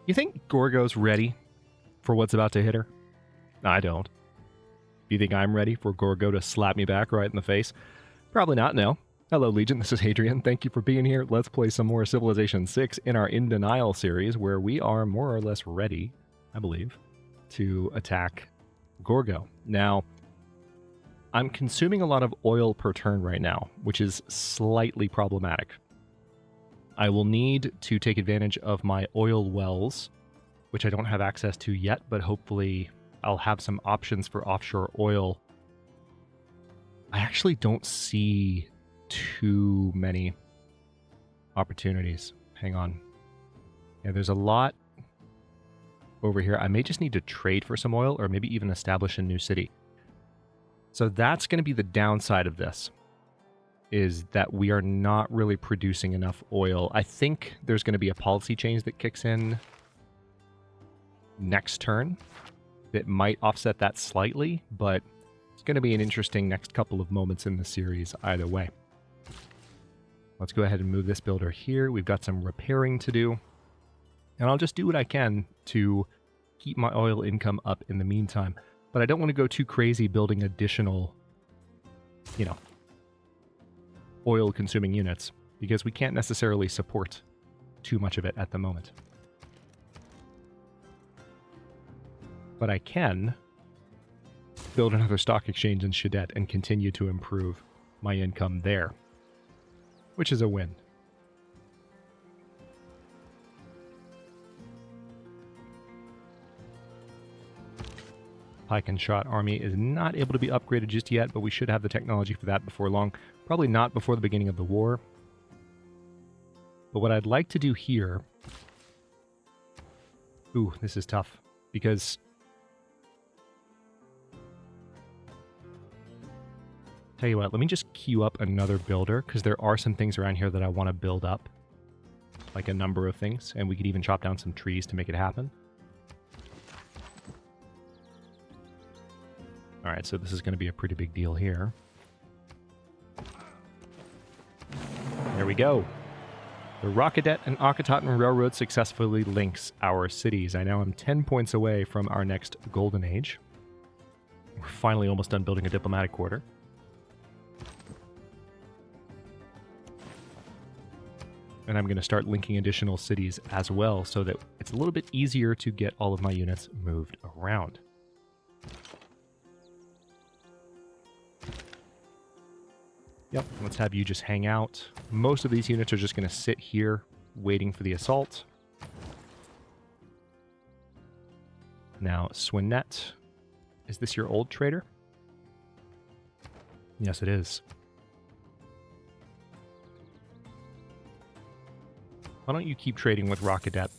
You think Gorgo's ready for what's about to hit her? I don't. You think I'm ready for Gorgo to slap me back right in the face? Probably not, no. Hello, Legion. This is Hadrian. Thank you for being here. Let's play some more Civilization 6 in our In Denial series, where we are more or less ready, I believe, to attack Gorgo. Now, I'm consuming a lot of oil per turn right now, which is slightly problematic. I will need to take advantage of my oil wells, which I don't have access to yet, but hopefully I'll have some options for offshore oil. I actually don't see too many opportunities. Hang on. Yeah, there's a lot over here. I may just need to trade for some oil or maybe even establish a new city. So that's going to be the downside of this, is that we are not really producing enough oil. I think there's going to be a policy change that kicks in next turn that might offset that slightly, but it's going to be an interesting next couple of moments in the series either way. Let's go ahead and move this builder here. We've got some repairing to do, and I'll just do what I can to keep my oil income up in the meantime. But I don't want to go too crazy building additional, oil-consuming units, because we can't necessarily support too much of it at the moment. But I can build another stock exchange in Shadet and continue to improve my income there, which is a win. Pike and Shot Army is not able to be upgraded just yet, but we should have the technology for that before long. Probably not before the beginning of the war. But what I'd like to do here... Ooh, this is tough, because... Tell you what, let me just queue up another builder, because there are some things around here that I want to build up. Like a number of things, and we could even chop down some trees to make it happen. Alright, so this is going to be a pretty big deal here. There we go. The Rockadet and Akhetaten Railroad successfully links our cities. I now am 10 points away from our next Golden Age. We're finally almost done building a diplomatic quarter. And I'm going to start linking additional cities as well, so that it's a little bit easier to get all of my units moved around. Yep, let's have you just hang out. Most of these units are just going to sit here, waiting for the assault. Now, Swinnet. Is this your old trader? Yes, it is. Why don't you keep trading with Rockadet?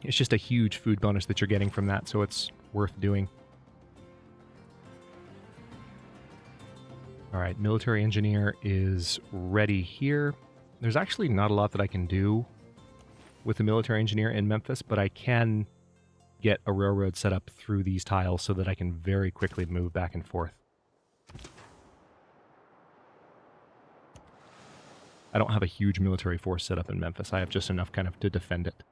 It's just a huge food bonus that you're getting from that, so it's worth doing. Alright, military engineer is ready here. There's actually not a lot that I can do with the military engineer in Memphis, but I can get a railroad set up through these tiles so that I can very quickly move back and forth. I don't have a huge military force set up in Memphis. I have just enough kind of to defend it.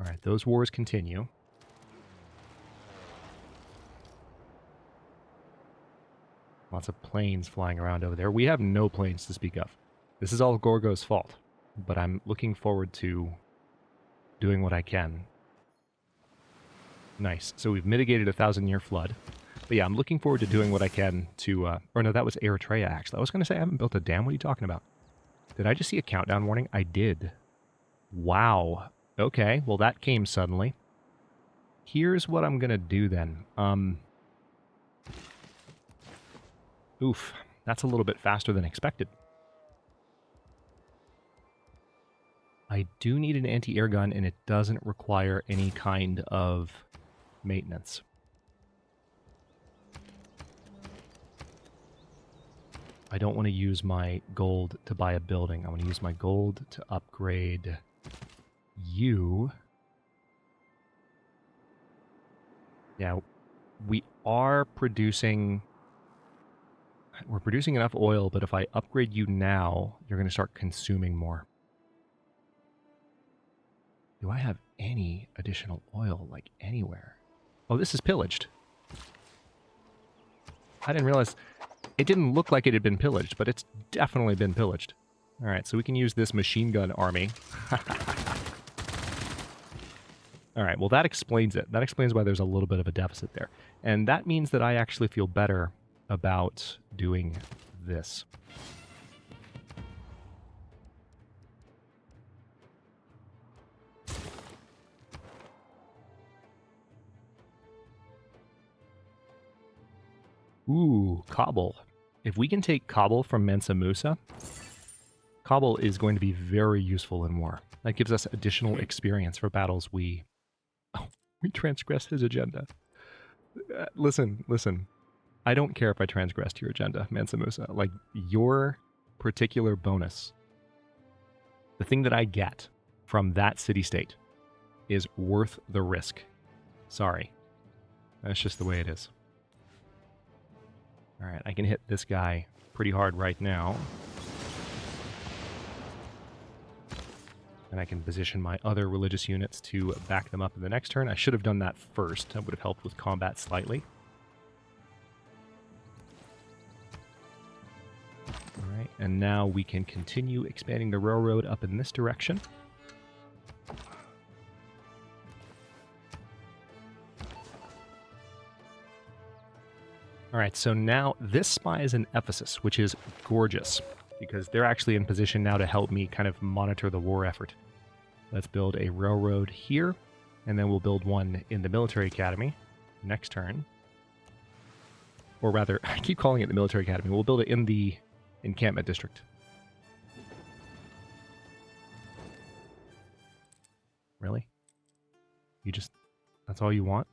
Alright, those wars continue. Lots of planes flying around over there. We have no planes to speak of. This is all Gorgo's fault, but I'm looking forward to doing what I can. Nice. So we've mitigated a 1,000-year flood. But yeah, I'm looking forward to doing what I can to... or no, that was Eritrea, actually. I was going to say I haven't built a dam. What are you talking about? Did I just see a countdown warning? I did. Wow. Okay, well that came suddenly. Here's what I'm going to do then. Oof, that's a little bit faster than expected. I do need an anti-air gun, and it doesn't require any kind of maintenance. I don't want to use my gold to buy a building. I want to use my gold to upgrade you. Yeah, we are producing We're producing enough oil, but if I upgrade you now, you're going to start consuming more. Do I have any additional oil, like, anywhere? Oh, this is pillaged. I didn't realize... It didn't look like it had been pillaged, but it's definitely been pillaged. Alright, so we can use this machine gun army. Alright, well that explains it. That explains why there's a little bit of a deficit there. And that means that I actually feel better about doing this. Ooh, cobble. If we can take cobble from Mensa Musa, cobble is going to be very useful in war. That gives us additional experience for battles we... Oh, we transgressed his agenda. Listen. I don't care if I transgressed your agenda, Mensa Musa. Like, your particular bonus, the thing that I get from that city-state, is worth the risk. Sorry. That's just the way it is. Alright, I can hit this guy pretty hard right now. And I can position my other religious units to back them up in the next turn. I should have done that first. That would have helped with combat slightly. Alright, and now we can continue expanding the railroad up in this direction. Alright, so now this spy is in Ephesus, which is gorgeous, because they're actually in position now to help me kind of monitor the war effort. Let's build a railroad here, and then we'll build one in the military academy next turn. Or rather, I keep calling it the military academy. We'll build it in the encampment district. Really? You just... That's all you want?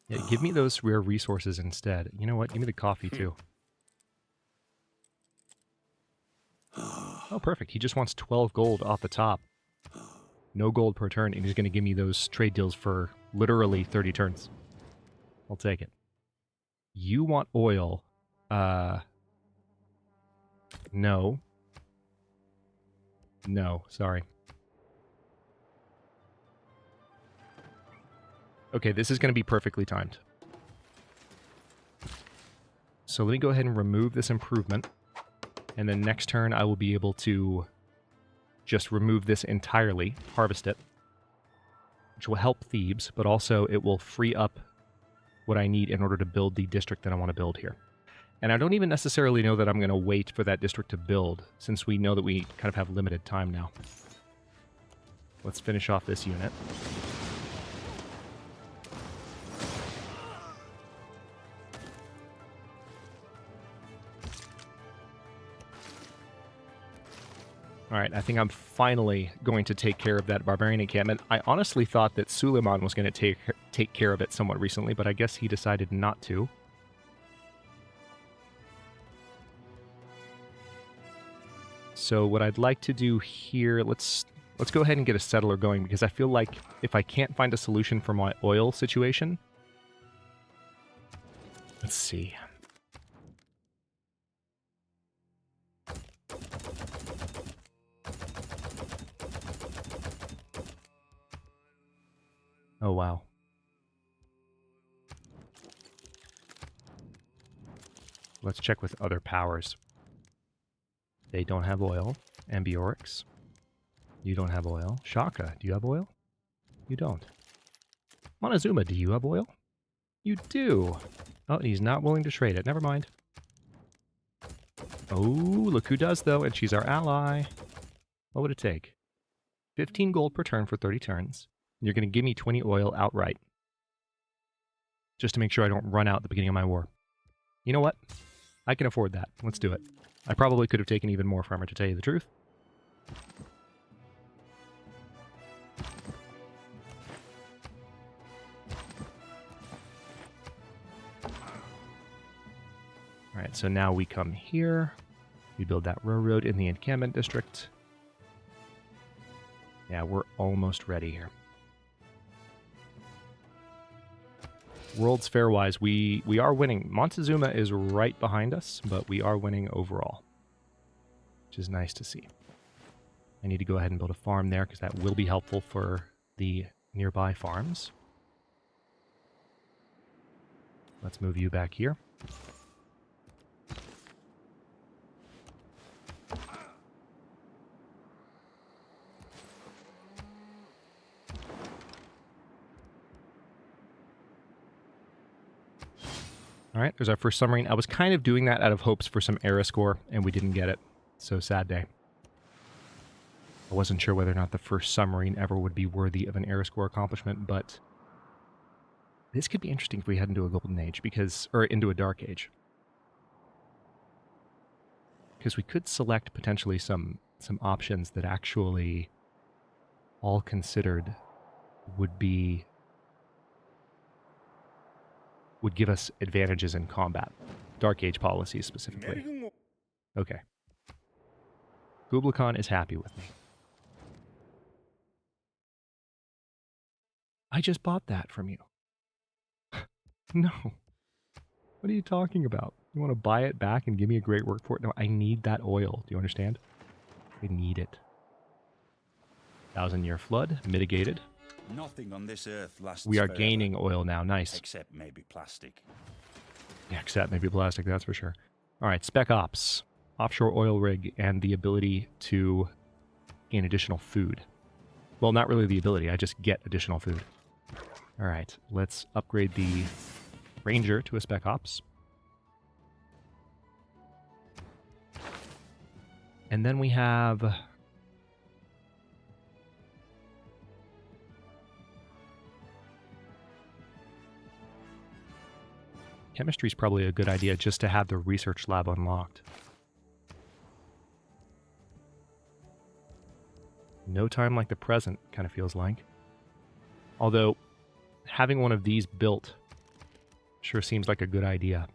Yeah, give me those rare resources instead. You know what? Give me the coffee, too. Oh, perfect. He just wants 12 gold off the top. No gold per turn, and he's going to give me those trade deals for literally 30 turns. I'll take it. You want oil. No. No, sorry. Okay, this is going to be perfectly timed. So let me go ahead and remove this improvement. And then next turn I will be able to just remove this entirely, harvest it, which will help Thebes, but also it will free up what I need in order to build the district that I want to build here. And I don't even necessarily know that I'm going to wait for that district to build, since we know that we kind of have limited time now. Let's finish off this unit. Alright, I think I'm finally going to take care of that barbarian encampment. I honestly thought that Suleiman was going to take care of it somewhat recently, but I guess he decided not to. So what I'd like to do here, let's go ahead and get a settler going, because I feel like if I can't find a solution for my oil situation... Let's see... Oh, wow. Let's check with other powers. They don't have oil. Ambiorix. You don't have oil. Shaka, do you have oil? You don't. Montezuma, do you have oil? You do. Oh, and he's not willing to trade it. Never mind. Oh, look who does, though, and she's our ally. What would it take? 15 gold per turn for 30 turns. You're going to give me 20 oil outright. Just to make sure I don't run out at the beginning of my war. You know what? I can afford that. Let's do it. I probably could have taken even more from her, to tell you the truth. Alright, so now we come here. We build that railroad in the encampment district. Yeah, we're almost ready here. World's Fair-wise, we are winning. Montezuma is right behind us, but we are winning overall, which is nice to see. I need to go ahead and build a farm there because that will be helpful for the nearby farms. Let's move you back here. All right, there's our first submarine. I was kind of doing that out of hopes for some era score, and we didn't get it. So sad day. I wasn't sure whether or not the first submarine ever would be worthy of an era score accomplishment, but this could be interesting if we head into a golden age, or into a dark age. Because we could select potentially some options that actually, all considered, would give us advantages in combat. Dark age policies specifically. Okay. Kublai Khan is happy with me. I just bought that from you. No. What are you talking about? You want to buy it back and give me a great work for it? No, I need that oil. Do you understand? I need it. 1,000-year flood mitigated. Nothing on this earth lasts We are forever, gaining oil now. Nice. except maybe plastic. Yeah, except maybe plastic, that's for sure. All right, Spec Ops. Offshore oil rig and the ability to gain additional food. Well, not really the ability. I just get additional food. All right, let's upgrade the Ranger to a Spec Ops. And then we have... Chemistry is probably a good idea just to have the research lab unlocked. No time like the present, kind of feels like. Although, having one of these built sure seems like a good idea.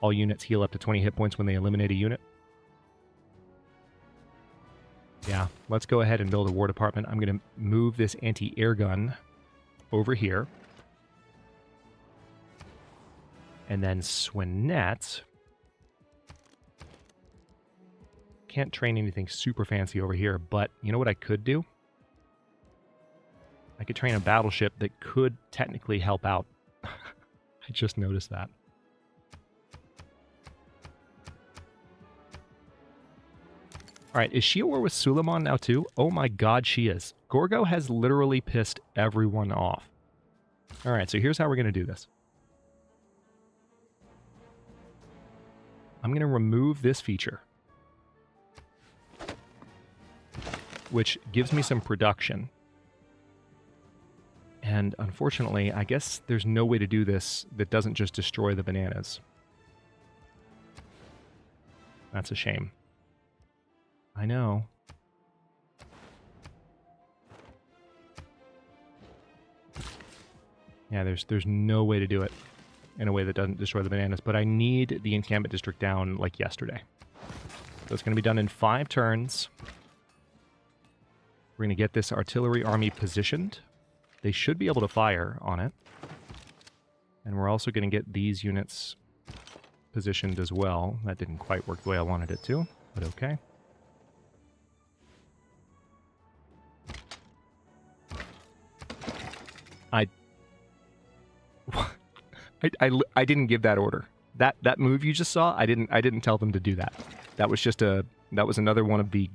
All units heal up to 20 hit points when they eliminate a unit. Yeah, let's go ahead and build a war department. I'm going to move this anti-air gun over here. And then Swinette. Can't train anything super fancy over here, but you know what I could do? I could train a battleship that could technically help out. I just noticed that. Alright, is she at war with Suleiman now too? Oh my god, she is. Gorgo has literally pissed everyone off. Alright, so here's how we're going to do this. I'm going to remove this feature, which gives me some production. And unfortunately, I guess there's no way to do this that doesn't just destroy the bananas. That's a shame. I know. Yeah, there's no way to do it in a way that doesn't destroy the bananas, but I need the encampment district down like yesterday. So it's going to be done in 5 turns. We're going to get this artillery army positioned. They should be able to fire on it. And we're also going to get these units positioned as well. That didn't quite work the way I wanted it to, but okay. I didn't give that order. That move you just saw, I didn't tell them to do that. That was another one of the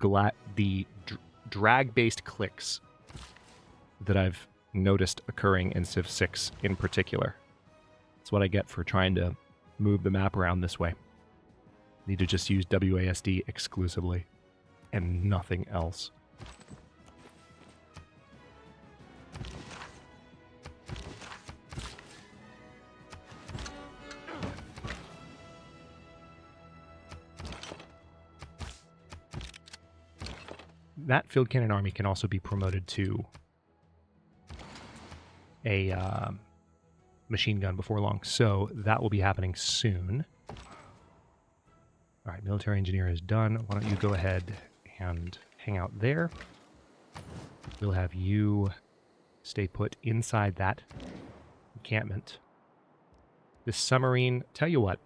drag-based clicks that I've noticed occurring in Civ 6 in particular. That's what I get for trying to move the map around this way. Need to just use WASD exclusively and nothing else. That field cannon army can also be promoted to a machine gun before long, so that will be happening soon. All right, military engineer is done. Why don't you go ahead and hang out there. We'll have you Stay put inside that encampment. This submarine, tell you what.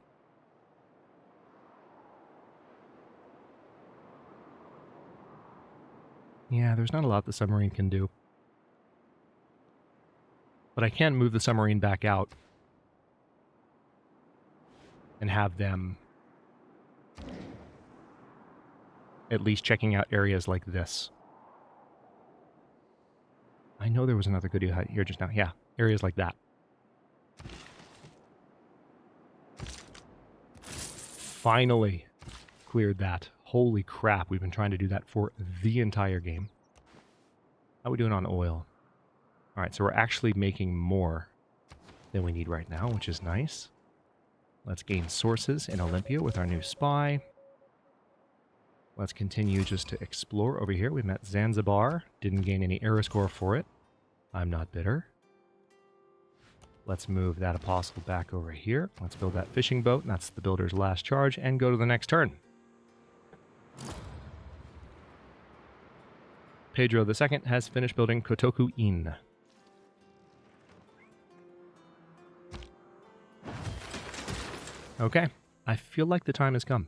Yeah, there's not a lot the submarine can do. But I can move the submarine back out and have them at least checking out areas like this. I know there was another good hut here just now. Yeah, areas like that. Finally cleared that. Holy crap, we've been trying to do that for the entire game. How are we doing on oil? All right, so we're actually making more than we need right now, which is nice. Let's gain sources in Olympia with our new spy. Let's continue just to explore over here. We met Zanzibar. Didn't gain any era score for it. I'm not bitter. Let's move that apostle back over here. Let's build that fishing boat. That's the builder's last charge. And go to the next turn. Pedro II has finished building Kotoku Inn. Okay. I feel like the time has come.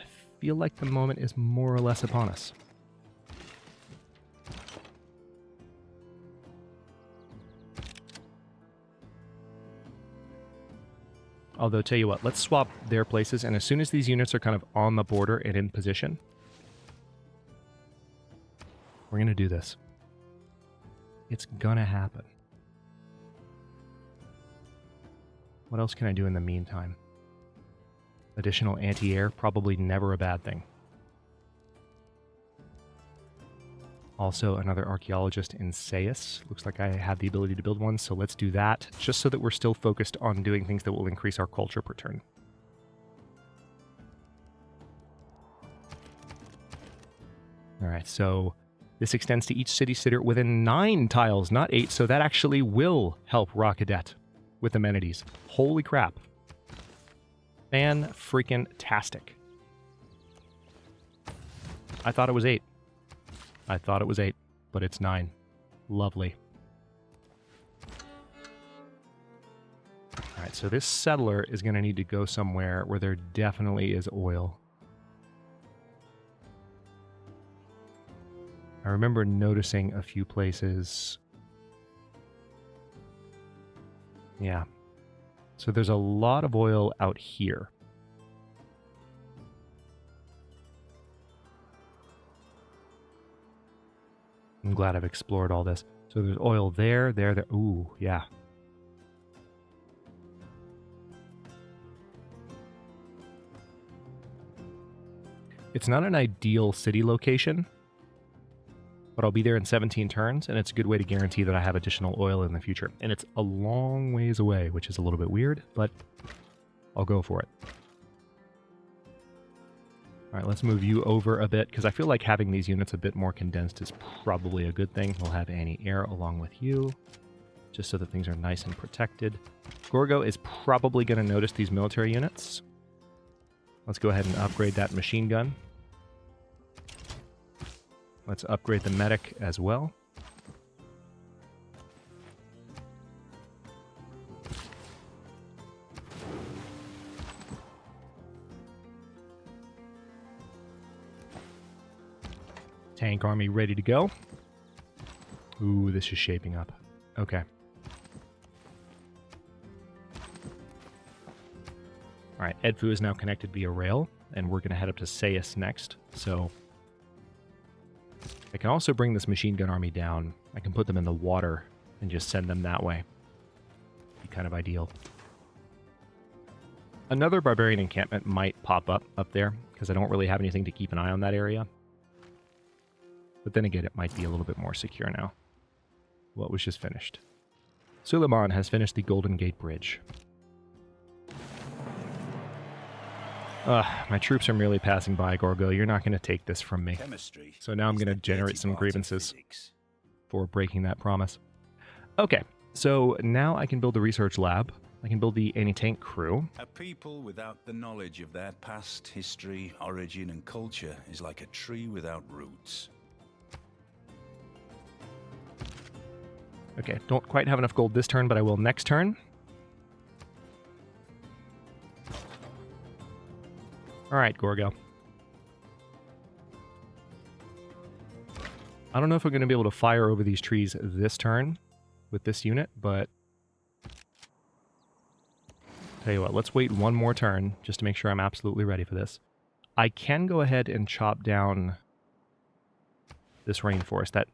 I feel like the moment is more or less upon us. Although, tell you what, let's swap their places, and as soon as these units are kind of on the border and in position, we're going to do this. It's going to happen. What else can I do in the meantime? Additional anti-air, probably never a bad thing. Also, another archaeologist in Sais. Looks like I have the ability to build one, so let's do that, just so that we're still focused on doing things that will increase our culture per turn. Alright, so this extends to each city sitter within 9 tiles, not 8, so that actually will help Rockadet with amenities. Holy crap. Fan-freaking-tastic. I thought it was 8. I thought it was 8, but it's 9. Lovely. Alright, so this settler is going to need to go somewhere where there definitely is oil. I remember noticing a few places. Yeah. So there's a lot of oil out here. I'm glad I've explored all this. So there's oil there, there, there. Ooh, yeah. It's not an ideal city location, but I'll be there in 17 turns, and it's a good way to guarantee that I have additional oil in the future. And it's a long ways away, which is a little bit weird, but I'll go for it. All right, let's move you over a bit, because I feel like having these units a bit more condensed is probably a good thing. We'll have anti-air along with you, just so that things are nice and protected. Gorgo is probably going to notice these military units. Let's go ahead and upgrade that machine gun. Let's upgrade the medic as well. Tank army ready to go. Ooh, this is shaping up. Okay. All right, Edfu is now connected via rail, and we're going to head up to Sais next. So I can also bring this machine gun army down. I can put them in the water and just send them that way. Be kind of ideal. Another barbarian encampment might pop up there, because I don't really have anything to keep an eye on that area. But then again, it might be a little bit more secure now. What was just finished? Suleiman has finished the Golden Gate Bridge. My troops are merely passing by, Gorgo. You're not going to take this from me. Chemistry So now I'm is going to the generate dirty some part of grievances physics. for breaking that promise. Okay, so now I can build the research lab. I can build the anti-tank crew. A people without the knowledge of their past, history, origin, and culture is like a tree without roots. Okay, don't quite have enough gold this turn, but I will next turn. All right, Gorgo. I don't know if we're going to be able to fire over these trees this turn with this unit, but tell you what, let's wait one more turn just to make sure I'm absolutely ready for this. I can go ahead and chop down this rainforest. That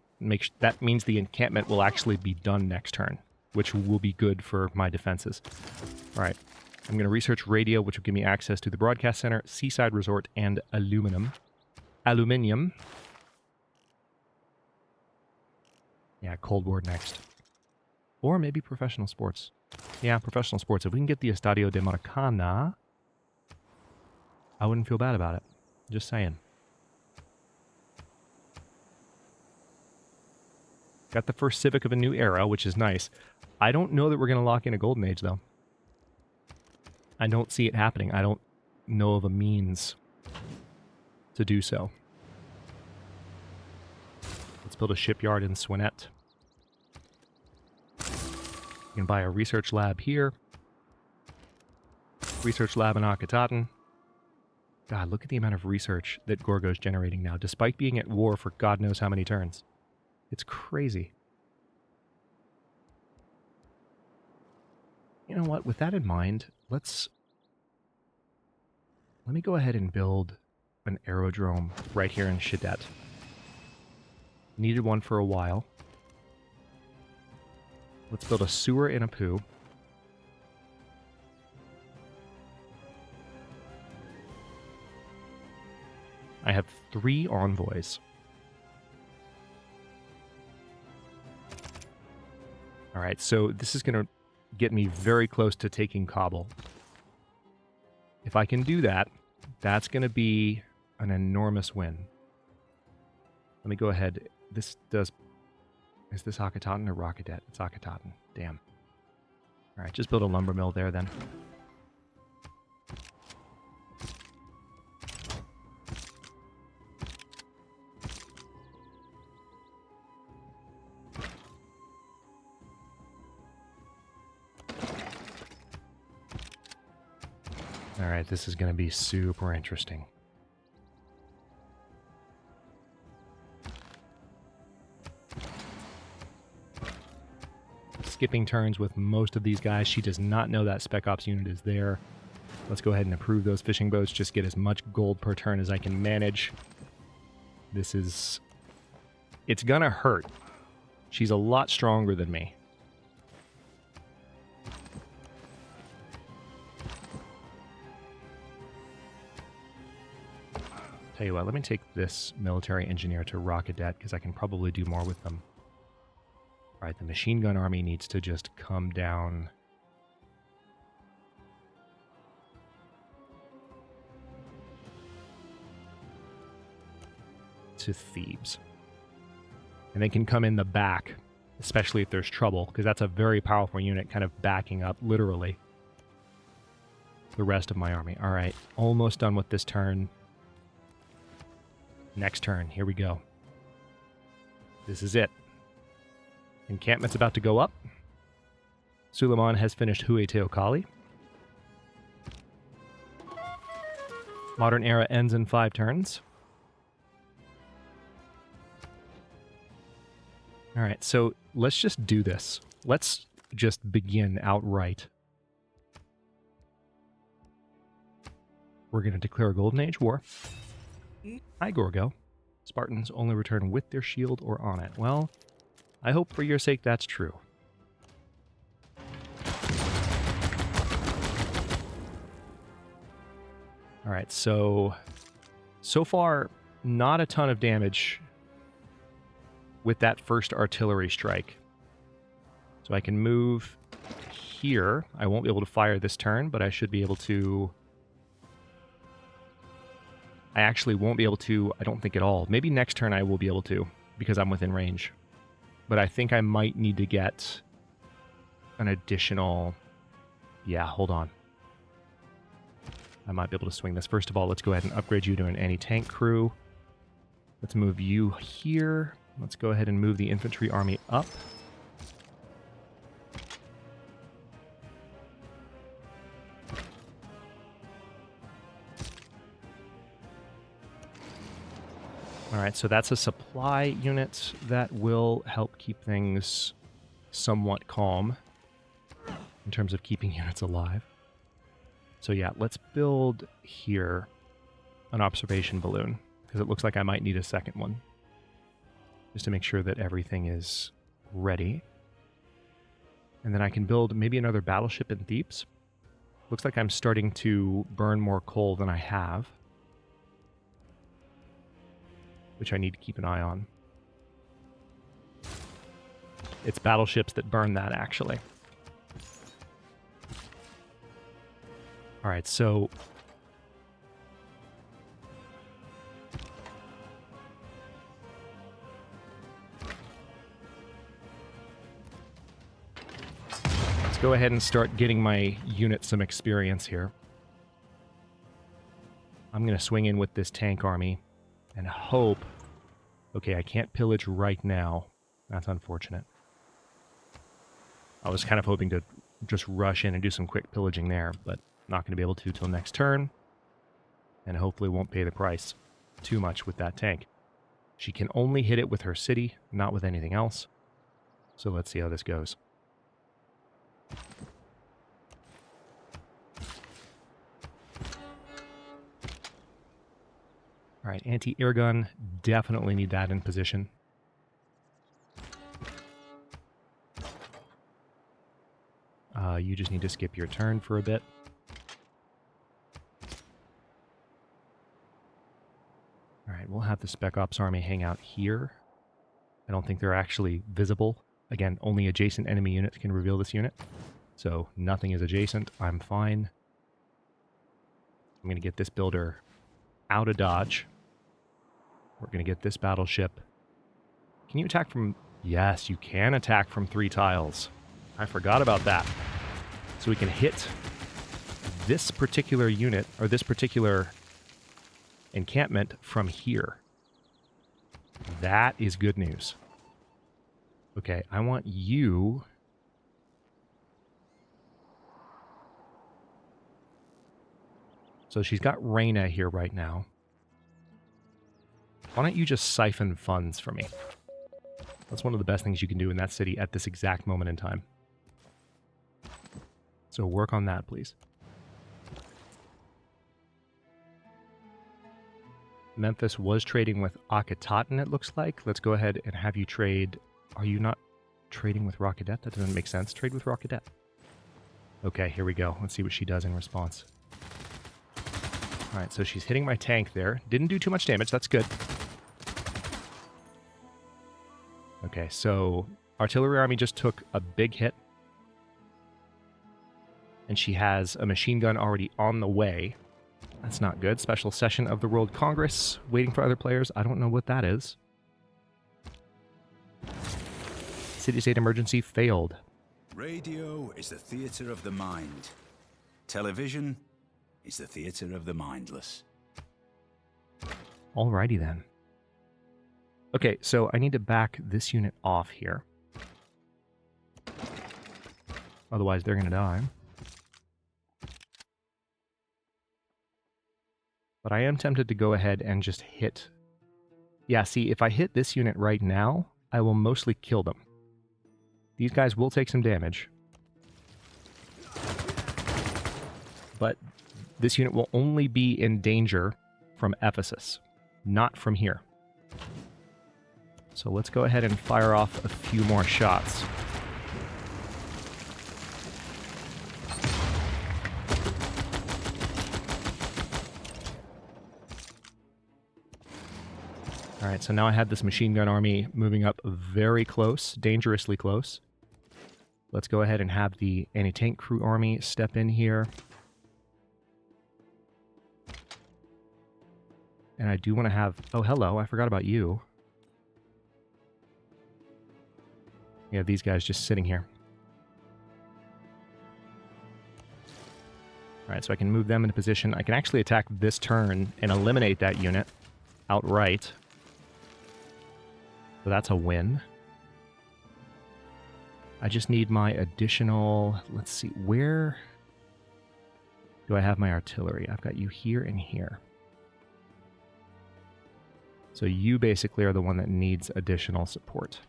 means the encampment will actually be done next turn, which will be good for my defenses. All right, I'm going to research radio, which will give me access to the broadcast center, seaside resort, and aluminium. Yeah, Cold War next. Or maybe professional sports. Yeah, professional sports. If we can get the Estadio de Maracana, I wouldn't feel bad about it. Just saying. Got the first Civic of a new era, which is nice. I don't know that we're going to lock in a Golden Age, though. I don't see it happening. I don't know of a means to do so. Let's build a shipyard in Swinet. You can buy a research lab here. Research lab in Akhetaten. God, look at the amount of research that Gorgo's generating now, despite being at war for God knows how many turns. It's crazy. You know what? With that in mind, let me go ahead and build an aerodrome right here in Shidet. Needed one for a while. Let's build a sewer in Apu. I have 3 envoys. All right, so this is going to get me very close to taking Kabul. If I can do that, that's going to be an enormous win. Let me go ahead. Is this Akhetaten or Rockadet? It's Akhetaten. Damn. All right, just build a lumber mill there then. All right, this is going to be super interesting. Skipping turns with most of these guys. She does not know that Spec Ops unit is there. Let's go ahead and improve those fishing boats. Just get as much gold per turn as I can manage. It's gonna hurt. She's a lot stronger than me. Tell you what, let me take this military engineer to Rockadet because I can probably do more with them. All right, the machine gun army needs to just come down. To Thebes. And they can come in the back, especially if there's trouble, because that's a very powerful unit kind of backing up, literally, the rest of my army. All right, almost done with this turn. Next turn, here we go. This is it. Encampment's about to go up. Suleiman has finished Huey Teokali. Modern era ends in 5 turns. All right, so let's just do this. Let's just begin outright. We're going to declare a Golden Age war. Hi, Gorgo. Spartans only return with their shield or on it. Well, I hope for your sake that's true. All right, so far, not a ton of damage with that first artillery strike. So I can move here. I won't be able to fire this turn, but I should be able to... I actually won't be able to, I don't think at all. Maybe next turn I will be able to, because I'm within range. But I think I might need to get an additional... Yeah, hold on. I might be able to swing this. First of all, let's go ahead and upgrade you to an anti-tank crew. Let's move you here. Let's go ahead and move the infantry army up. All right, so that's a supply unit that will help keep things somewhat calm in terms of keeping units alive. So yeah, let's build here an observation balloon, because it looks like I might need a second one, just to make sure that everything is ready. And then I can build maybe another battleship in Thebes. Looks like I'm starting to burn more coal than I have, which I need to keep an eye on. It's battleships that burn that, actually. All right, so let's go ahead and start getting my unit some experience here. I'm going to swing in with this tank army and hope... Okay, I can't pillage right now. That's unfortunate. I was kind of hoping to just rush in and do some quick pillaging there, but not going to be able to till next turn, and hopefully won't pay the price too much with that tank. She can only hit it with her city, not with anything else. So let's see how this goes. All right, anti-air gun, definitely need that in position. You just need to skip your turn for a bit. All right, we'll have the Spec Ops army hang out here. I don't think they're actually visible. Again, only adjacent enemy units can reveal this unit. So nothing is adjacent. I'm fine. I'm going to get this builder out of dodge. We're going to get this battleship. Can you attack from... Yes, you can attack from 3 tiles. I forgot about that. So we can hit this particular unit, or this particular encampment from here. That is good news. Okay, I want you... So she's got Reyna here right now. Why don't you just siphon funds for me? That's one of the best things you can do in that city at this exact moment in time. So work on that, please. Memphis was trading with Akhetaten, it looks like. Let's go ahead and have you trade... Are you not trading with Rockadet? That doesn't make sense. Trade with Rockadet. Okay, here we go. Let's see what she does in response. Alright, so she's hitting my tank there. Didn't do too much damage. That's good. Okay, so artillery army just took a big hit. And she has a machine gun already on the way. That's not good. Special session of the World Congress. Waiting for other players. I don't know what that is. City-state emergency failed. Radio is the theater of the mind. Television is the theater of the mindless. Alrighty then. Okay, so I need to back this unit off here. Otherwise they're going to die. But I am tempted to go ahead and just hit... Yeah, see, if I hit this unit right now, I will mostly kill them. These guys will take some damage. But this unit will only be in danger from Ephesus, not from here. So let's go ahead and fire off a few more shots. Alright, so now I have this machine gun army moving up very close, dangerously close. Let's go ahead and have the anti-tank crew army step in here. And I do want to have... Oh, hello, I forgot about you. We have these guys just sitting here. Alright, so I can move them into position. I can actually attack this turn and eliminate that unit outright. So that's a win. I just need my additional... Let's see, where do I have my artillery? I've got you here and here. So you basically are the one that needs additional support.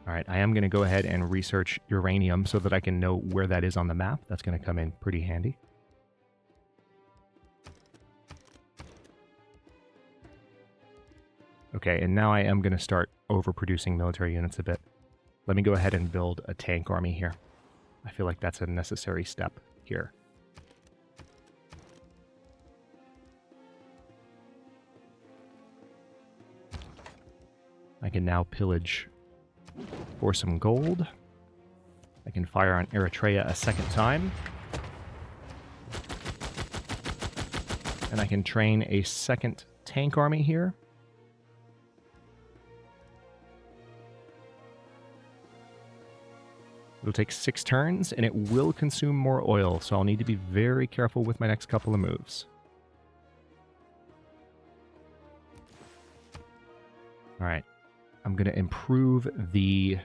All right, I am going to go ahead and research uranium so that I can know where that is on the map. That's going to come in pretty handy. Okay, and now I am going to start overproducing military units a bit. Let me go ahead and build a tank army here. I feel like that's a necessary step here. I can now pillage for some gold. I can fire on Eritrea a second time. And I can train a second tank army here. It'll take 6 turns, and it will consume more oil, so I'll need to be very careful with my next couple of moves. Alright. I'm going to improve the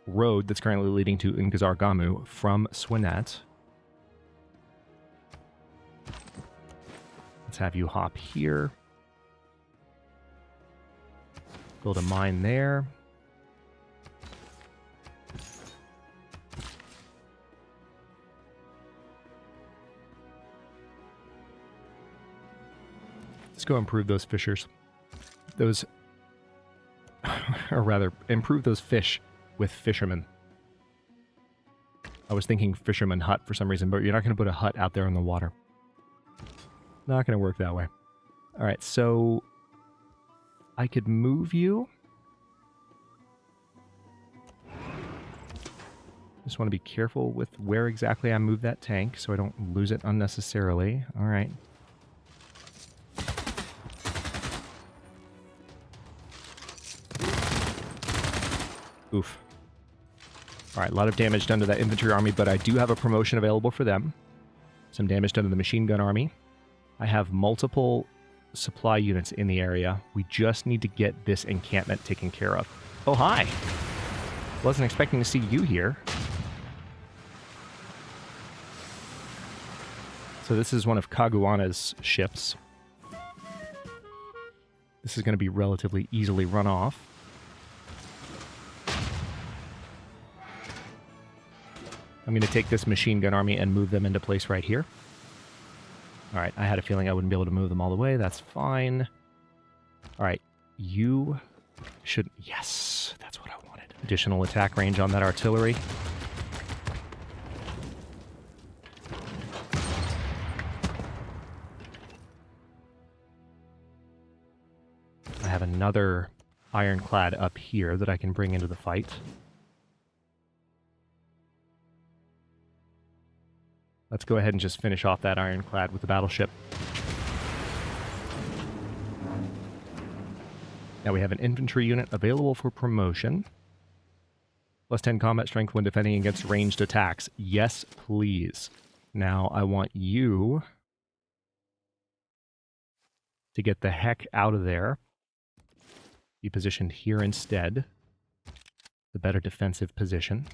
road that's currently leading to Ngazargamu from Swinat. Let's have you hop here. Build a mine there. Let's go improve those fishers. Those, or rather, improve those fish with fishermen. I was thinking fisherman hut for some reason, but you're not going to put a hut out there in the water. Not going to work that way. All right, so I could move you. Just want to be careful with where exactly I move that tank so I don't lose it unnecessarily. All right. Oof. Alright, a lot of damage done to that infantry army, but I do have a promotion available for them. Some damage done to the machine gun army. I have multiple supply units in the area. We just need to get this encampment taken care of. Oh, hi! Wasn't expecting to see you here. So this is one of Caguana's ships. This is going to be relatively easily run off. I'm going to take this machine gun army and move them into place right here. Alright, I had a feeling I wouldn't be able to move them all the way. That's fine. Alright, you should... Yes, that's what I wanted. Additional attack range on that artillery. I have another ironclad up here that I can bring into the fight. Let's go ahead and just finish off that ironclad with the battleship. Now we have an infantry unit available for promotion. Plus 10 combat strength when defending against ranged attacks. Yes, please. Now I want you to get the heck out of there. Be positioned here instead. The better defensive position.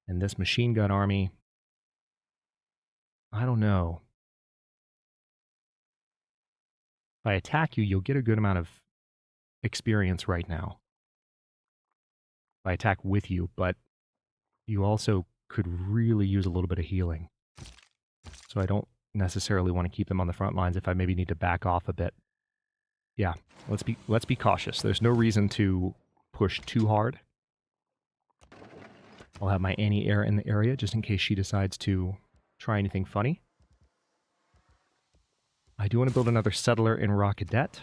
And this machine gun army, I don't know. If I attack you, you'll get a good amount of experience right now. If I attack with you, but you also could really use a little bit of healing. So I don't necessarily want to keep them on the front lines if I maybe need to back off a bit. Yeah, let's be cautious. There's no reason to push too hard. I'll have my anti-air in the area just in case she decides to try anything funny. I do want to build another settler in Rockadet.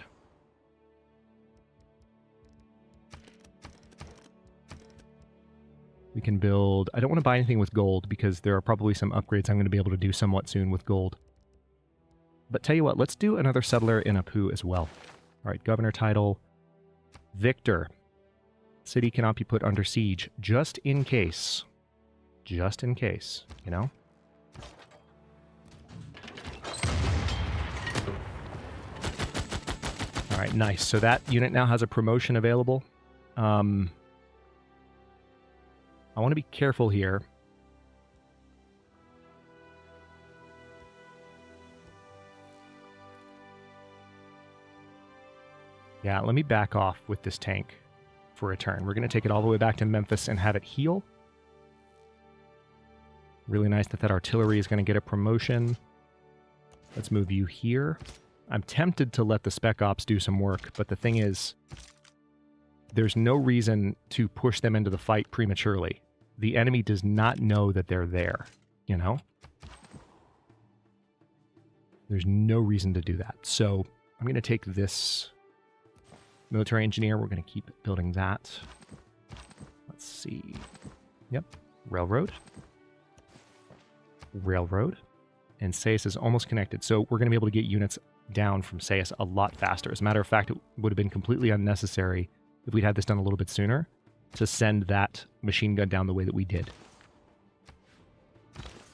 We can build... I don't want to buy anything with gold because there are probably some upgrades I'm going to be able to do somewhat soon with gold. But tell you what, let's do another settler in Apu as well. Alright, governor title. Victor. City cannot be put under siege, just in case. Just in case, you know? Alright, nice. So that unit now has a promotion available. I want to be careful here. Yeah, let me back off with this tank for a turn. We're going to take it all the way back to Memphis and have it heal. Really nice that that artillery is going to get a promotion. Let's move you here. I'm tempted to let the Spec Ops do some work, but the thing is, there's no reason to push them into the fight prematurely. The enemy does not know that they're there, you know? There's no reason to do that. So I'm going to take this military engineer. We're going to keep building that. Let's see. Yep. Railroad. Railroad. And Sayus is almost connected. So we're going to be able to get units down from Sayus a lot faster. As a matter of fact, it would have been completely unnecessary if we'd had this done a little bit sooner to send that machine gun down the way that we did,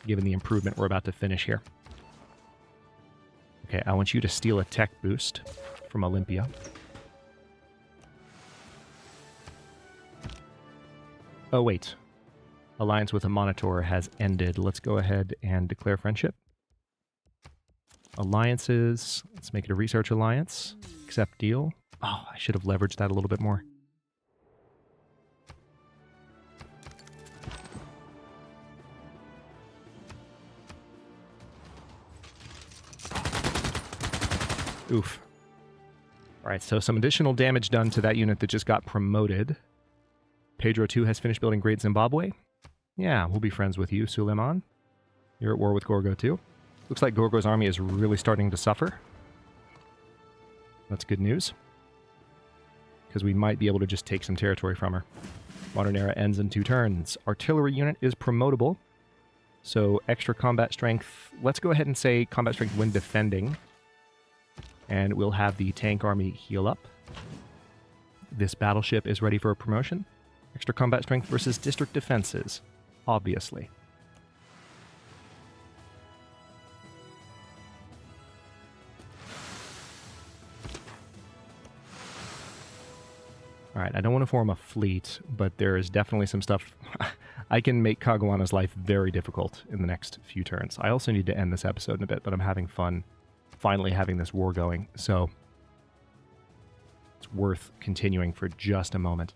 given the improvement we're about to finish here. Okay, I want you to steal a tech boost from Olympia. Oh, wait. Alliance with a Monitor has ended. Let's go ahead and declare friendship. Alliances. Let's make it a research alliance. Accept deal. Oh, I should have leveraged that a little bit more. Oof. Alright, so some additional damage done to that unit that just got promoted. Pedro 2 has finished building Great Zimbabwe. Yeah, we'll be friends with you, Suleiman. You're at war with Gorgo too. Looks like Gorgo's army is really starting to suffer. That's good news, because we might be able to just take some territory from her. Modern Era ends in 2 turns. Artillery unit is promotable, so extra combat strength. Let's go ahead and say combat strength when defending, and we'll have the tank army heal up. This battleship is ready for a promotion. Extra combat strength versus district defenses, obviously. Alright, I don't want to form a fleet, but there is definitely some stuff. I can make Kagawana's life very difficult in the next few turns. I also need to end this episode in a bit, but I'm having fun finally having this war going, so it's worth continuing for just a moment.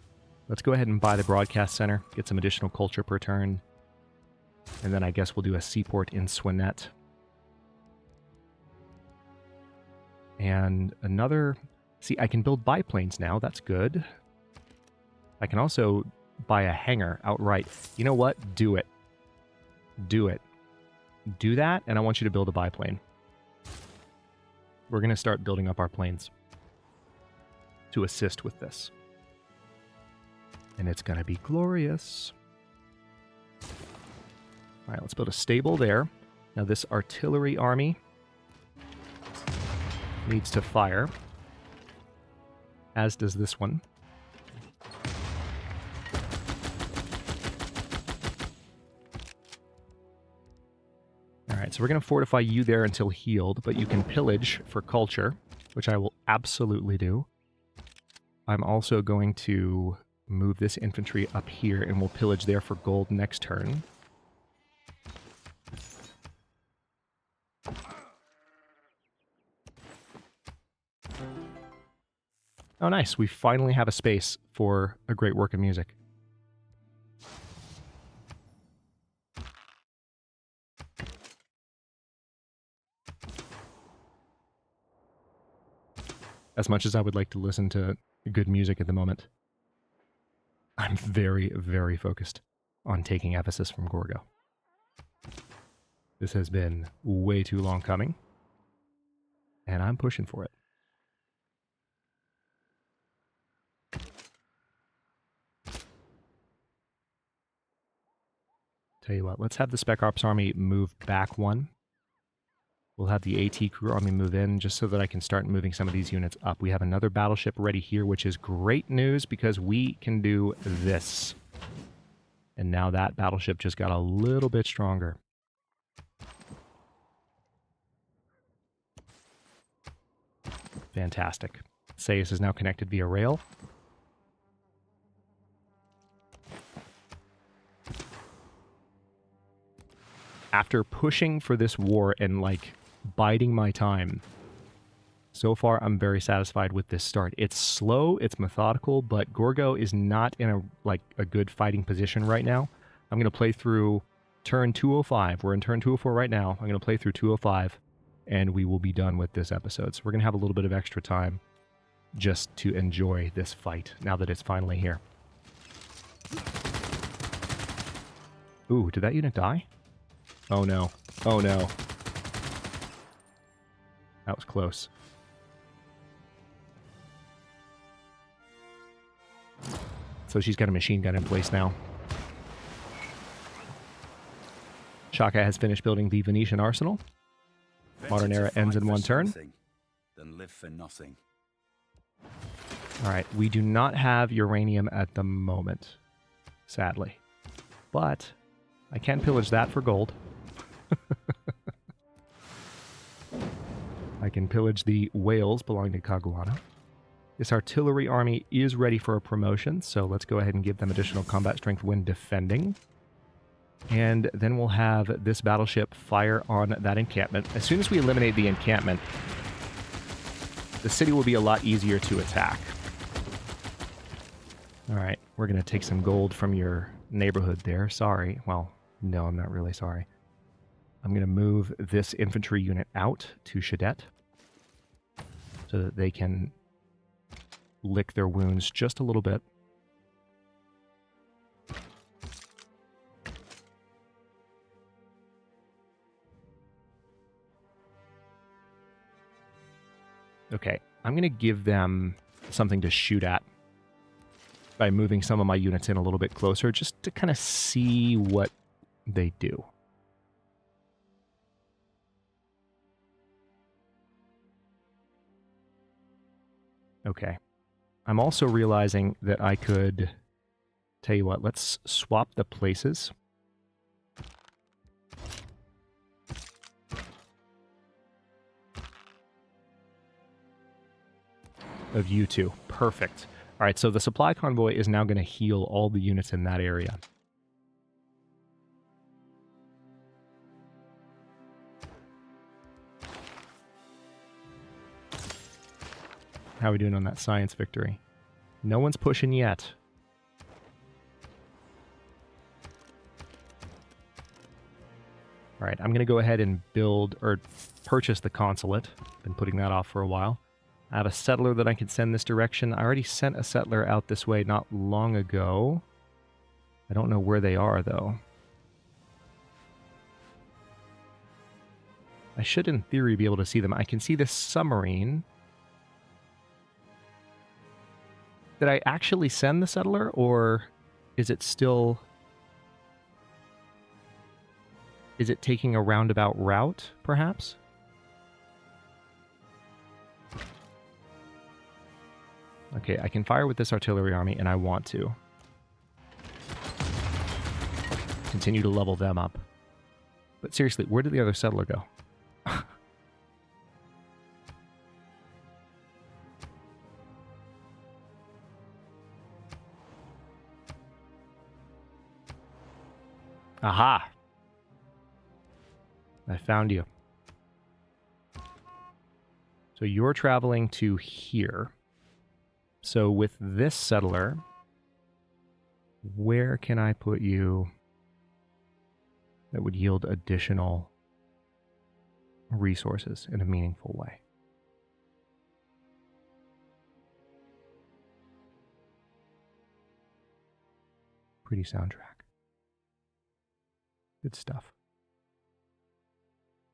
Let's go ahead and buy the broadcast center, get some additional culture per turn, and then I guess we'll do a seaport in Swinet. And another... See, I can build biplanes now, that's good. I can also buy a hangar outright. You know what? Do it. Do it. Do that, and I want you to build a biplane. We're going to start building up our planes to assist with this. And it's going to be glorious. All right, let's build a stable there. Now this artillery army needs to fire, as does this one. Alright, so we're going to fortify you there until healed, but you can pillage for culture, which I will absolutely do. I'm also going to move this infantry up here, and we'll pillage there for gold next turn. Oh, nice. We finally have a space for a great work of music. As much as I would like to listen to good music at the moment, I'm very, very focused on taking Ephesus from Gorgo. This has been way too long coming, and I'm pushing for it. Tell you what, let's have the Spec Ops army move back one. We'll have the AT crew army move in just so that I can start moving some of these units up. We have another battleship ready here, which is great news because we can do this. And now that battleship just got a little bit stronger. Fantastic. Sayus is now connected via rail. After pushing for this war and, like, biding my time, so far I'm very satisfied with this start. It's slow, it's methodical, but Gorgo is not in a good fighting position right now. I'm going to play through turn 205. We're in turn 204 right now. I'm going to play through 205, and we will be done with this episode. So we're going to have a little bit of extra time just to enjoy this fight now that it's finally here. Ooh, did that unit die? Oh no. Oh no. That was close. So she's got a machine gun in place now. Shaka has finished building the Venetian arsenal. Modern era ends in one turn. Than live for nothing. Alright, we do not have uranium at the moment, sadly. But I can pillage that for gold. I can pillage the whales belonging to Caguana. This artillery army is ready for a promotion, so let's go ahead and give them additional combat strength when defending. And then we'll have this battleship fire on that encampment. As soon as we eliminate the encampment, the city will be a lot easier to attack. Alright, we're going to take some gold from your neighborhood there. Sorry. Well, no, I'm not really sorry. I'm going to move this infantry unit out to Shadet so that they can lick their wounds just a little bit. Okay, I'm going to give them something to shoot at by moving some of my units in a little bit closer just to kind of see what they do. Okay. I'm also realizing that I could... Tell you what, let's swap the places. Of you two. Perfect. Alright, so the supply convoy is now going to heal all the units in that area. How are we doing on that science victory? No one's pushing yet. Alright, I'm going to go ahead and build, or purchase the consulate. Been putting that off for a while. I have a settler that I can send this direction. I already sent a settler out this way not long ago. I don't know where they are, though. I should, in theory, be able to see them. I can see this submarine. Did I actually send the settler, or is it still... Is it taking a roundabout route, perhaps? Okay, I can fire with this artillery army, and I want to. Continue to level them up. But seriously, where did the other settler go? Aha! I found you. So you're traveling to here. So with this settler, where can I put you that would yield additional resources in a meaningful way? Pretty soundtrack. Good stuff.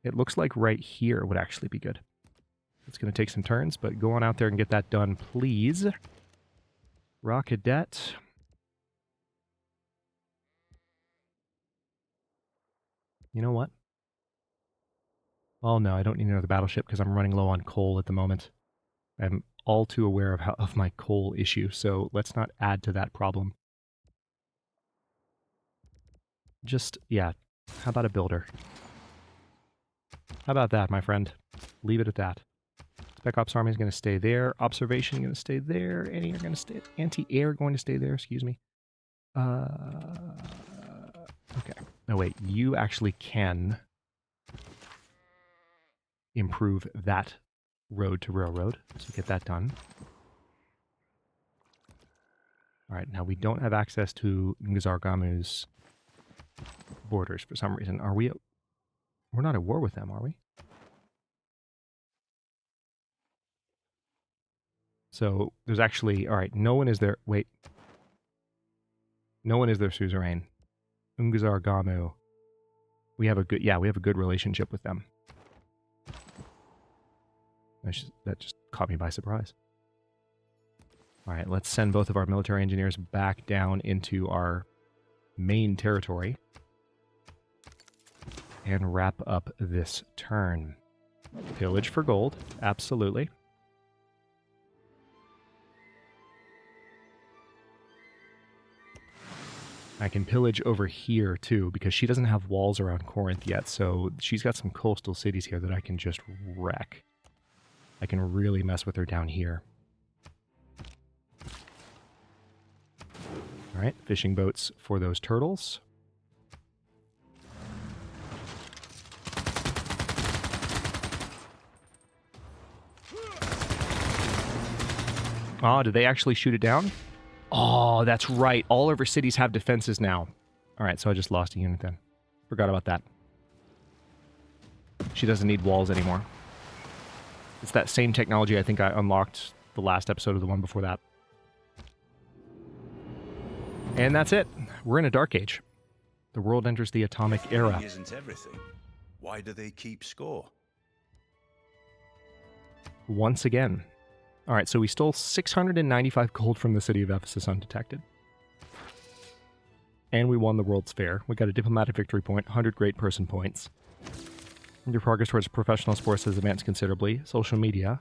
It looks like right here would actually be good. It's going to take some turns, but go on out there and get that done, please. Raw Cadet. You know what? Oh no, I don't need another battleship because I'm running low on coal at the moment. I'm all too aware of my coal issue, so let's not add to that problem. Just, yeah, how about a builder? How about that, my friend? Leave it at that. Spec Ops Army is going to stay there. Observation going to stay there. Anti-air going to stay. Anti-air going to stay there. Excuse me. Okay. Oh, wait. You actually can improve that road to railroad. So get that done. All right. Now, we don't have access to Ngazargamu's borders for some reason. Are we... We're not at war with them, are we? So there's actually... All right. No one is there... Wait. No one is their suzerain. Ungazargamu. We have a good... Yeah, we have a good relationship with them. That just caught me by surprise. All right, let's send both of our military engineers back down into our main territory and wrap up this turn. Pillage for gold, absolutely. I can pillage over here too, because she doesn't have walls around Corinth yet, so she's got some coastal cities here that I can just wreck. I can really mess with her down here. All right, fishing boats for those turtles. Oh, did they actually shoot it down? Oh, that's right. All of our cities have defenses now. All right, so I just lost a unit then. Forgot about that. She doesn't need walls anymore. It's that same technology I think I unlocked the last episode of the one before that. And that's it. We're in a dark age. The world enters the atomic era. Isn't everything. Why do they keep score? Once again. All right, so we stole 695 gold from the city of Ephesus undetected. And we won the World's Fair. We got a diplomatic victory point, 100 great person points. Your progress towards professional sports has advanced considerably. Social media.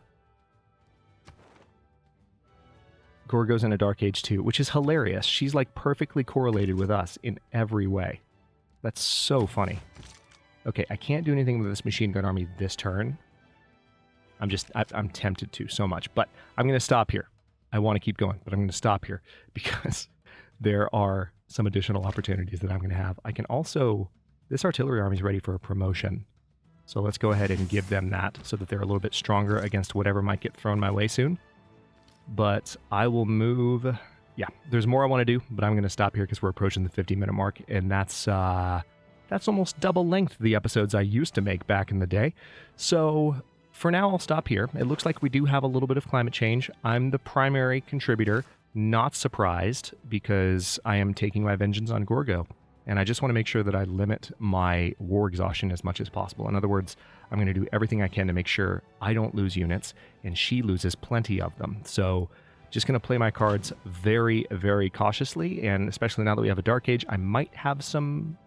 Gorgo's in a dark age too, which is hilarious. She's like perfectly correlated with us in every way. That's so funny. Okay, I can't do anything with this machine gun army this turn. I'm tempted to so much, but I'm going to stop here. I want to keep going, but I'm going to stop here because there are some additional opportunities that I'm going to have. I can also, this artillery army is ready for a promotion. So let's go ahead and give them that so that they're a little bit stronger against whatever might get thrown my way soon. But I will move... Yeah, there's more I want to do, but I'm going to stop here because we're approaching the 50-minute mark, and that's almost double length the episodes I used to make back in the day. So for now, I'll stop here. It looks like we do have a little bit of climate change. I'm the primary contributor, not surprised, because I am taking my vengeance on Gorgo. And I just want to make sure that I limit my war exhaustion as much as possible. In other words, I'm going to do everything I can to make sure I don't lose units, and she loses plenty of them. So just going to play my cards very, very cautiously, and especially now that we have a Dark Age, I might have some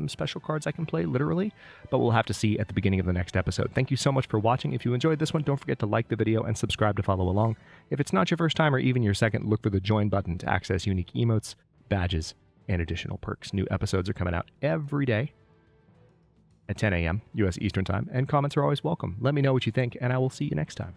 special cards I can play, literally, but we'll have to see at the beginning of the next episode. Thank you so much for watching. If you enjoyed this one, don't forget to like the video and subscribe to follow along. If it's not your first time or even your second, look for the join button to access unique emotes, badges, and additional perks. New episodes are coming out every day at 10 a.m. U.S. Eastern Time, and comments are always welcome. Let me know what you think, and I will see you next time.